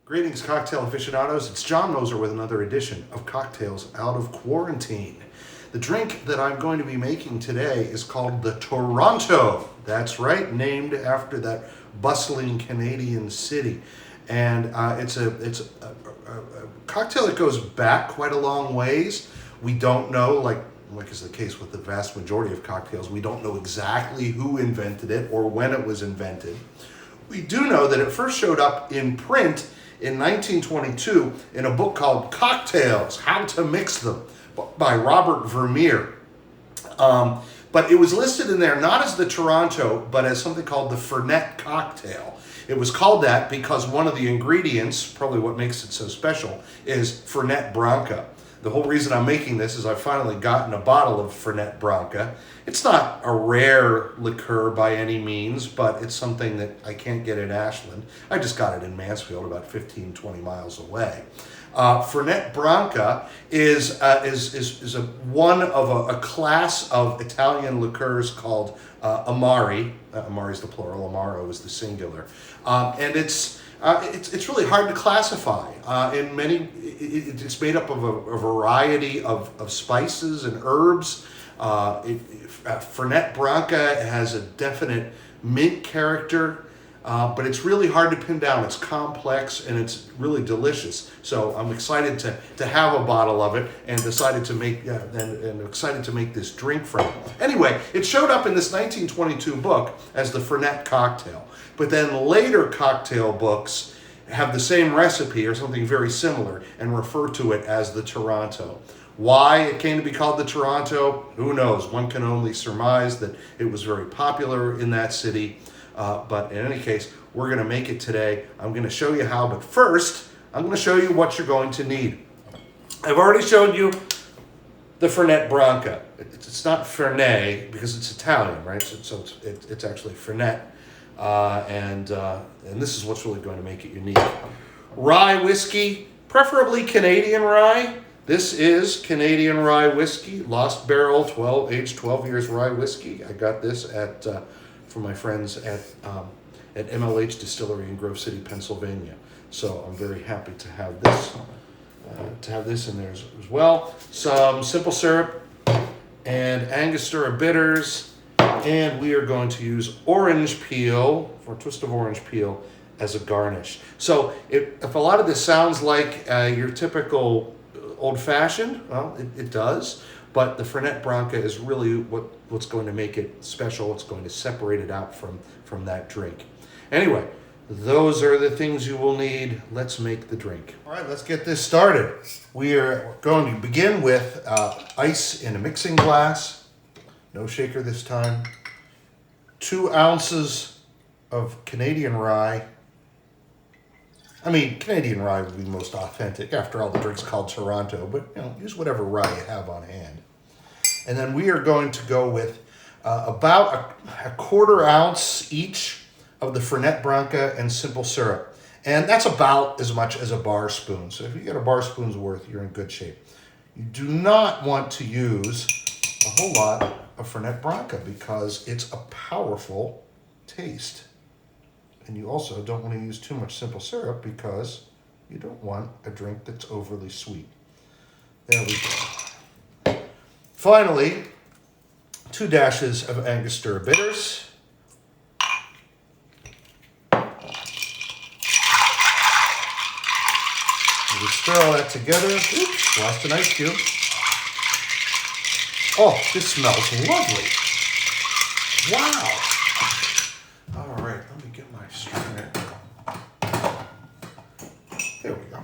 Greetings, cocktail aficionados. It's John Moser with another edition of Cocktails Out of Quarantine. The drink that I'm going to be making today is called the Toronto. That's right, named after that bustling Canadian city. And it's a cocktail that goes back quite a long ways. We don't know, like is the case with the vast majority of cocktails, we don't know exactly who invented it or when it was invented. We do know that it first showed up in print in 1922 in a book called Cocktails, How to Mix Them, by Robert Vermeer. But it was listed in there not as the Toronto, but as something called the Fernet cocktail. It was called that because one of the ingredients, probably what makes it so special, is Fernet Branca. The whole reason I'm making this is I've finally gotten a bottle of Fernet Branca. It's not a rare liqueur by any means, but it's something that I can't get in Ashland. I just got it in Mansfield, about 15, 20 miles away. Fernet Branca is one of a class of Italian liqueurs called Amari. Amari is the plural, Amaro is the singular. And it's really hard to classify. It's made up of a variety of spices and herbs. Fernet Branca has a definite mint character, but it's really hard to pin down. It's complex and it's really delicious. So I'm excited to have a bottle of it and decided to make and excited to make this drink from it. Anyway, it showed up in this 1922 book as the Fernet cocktail. But then later cocktail books have the same recipe or something very similar and refer to it as the Toronto. Why it came to be called the Toronto, who knows? One can only surmise that it was very popular in that city. But in any case, we're going to make it today. I'm going to show you how, but first, I'm going to show you what you're going to need. I've already showed you the Fernet Branca. It's not Fernet because it's Italian, right? So it's actually Fernet. And this is what's really going to make it unique. Rye whiskey, preferably Canadian rye. This is Canadian rye whiskey, Lost Barrel, aged 12 years rye whiskey. I got this from my friends at MLH Distillery in Grove City, Pennsylvania. So I'm very happy to have this in there as well. Some simple syrup and Angostura bitters. And we are going to use orange peel, or a twist of orange peel, as a garnish. So if a lot of this sounds like your typical old-fashioned, well, it does. But the Fernet Branca is really what's going to make it special. It's going to separate it out from that drink. Anyway, those are the things you will need. Let's make the drink. All right, let's get this started. We are going to begin with ice in a mixing glass. No shaker this time. 2 ounces of Canadian rye. I mean, Canadian rye would be most authentic. After all, the drink's called Toronto, but use whatever rye you have on hand. And then we are going to go with about a 1/4 ounce each of the Fernet Branca and simple syrup. And that's about as much as a bar spoon. So if you get a bar spoon's worth, you're in good shape. You do not want to use a whole lot of Fernet Branca because it's a powerful taste. And you also don't want to use too much simple syrup because you don't want a drink that's overly sweet. There we go. Finally, 2 dashes of Angostura bitters. We stir all that together. Oops, lost an ice cube. Oh, this smells lovely. Wow. All right, let me get my strainer. There we go.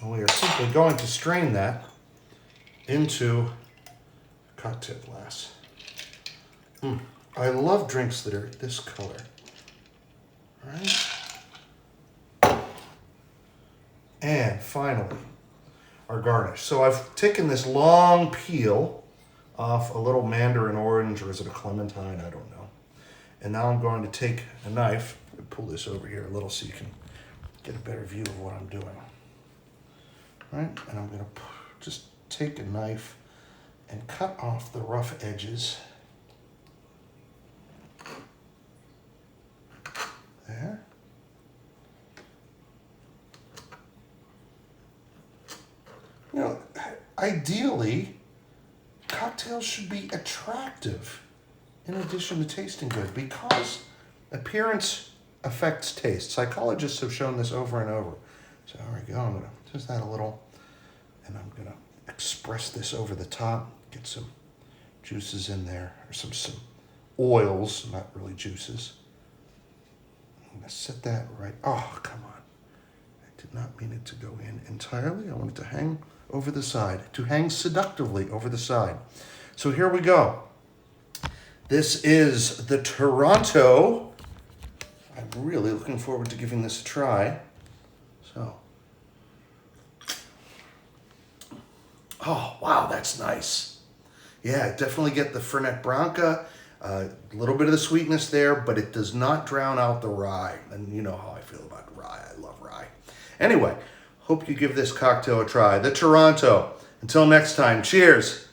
And we are simply going to strain that into a cocktail glass. I love drinks that are this color. All right. And finally, our garnish. So I've taken this long peel off a little mandarin orange, or is it a clementine? I don't know. And now I'm going to take a knife, pull this over here a little so you can get a better view of what I'm doing. All right, and I'm going to just take a knife and cut off the rough edges. You know, ideally, cocktails should be attractive in addition to tasting good, because appearance affects taste. Psychologists have shown this over and over. So there we go. I'm going to just add a little, and I'm going to express this over the top. Get some juices in there, or some oils, not really juices. I'm going to set that right. Oh, come on. I did not mean it to go in entirely. I want it to hang over the side, to hang seductively over the side. So here we go. This is the Toronto. I'm really looking forward to giving this a try. So. Oh, wow, that's nice. Yeah, definitely get the Fernet Branca, a little bit of the sweetness there, but it does not drown out the rye. And you know how I feel about rye. I love rye. Anyway, hope you give this cocktail a try. The Toronto. Until next time, cheers.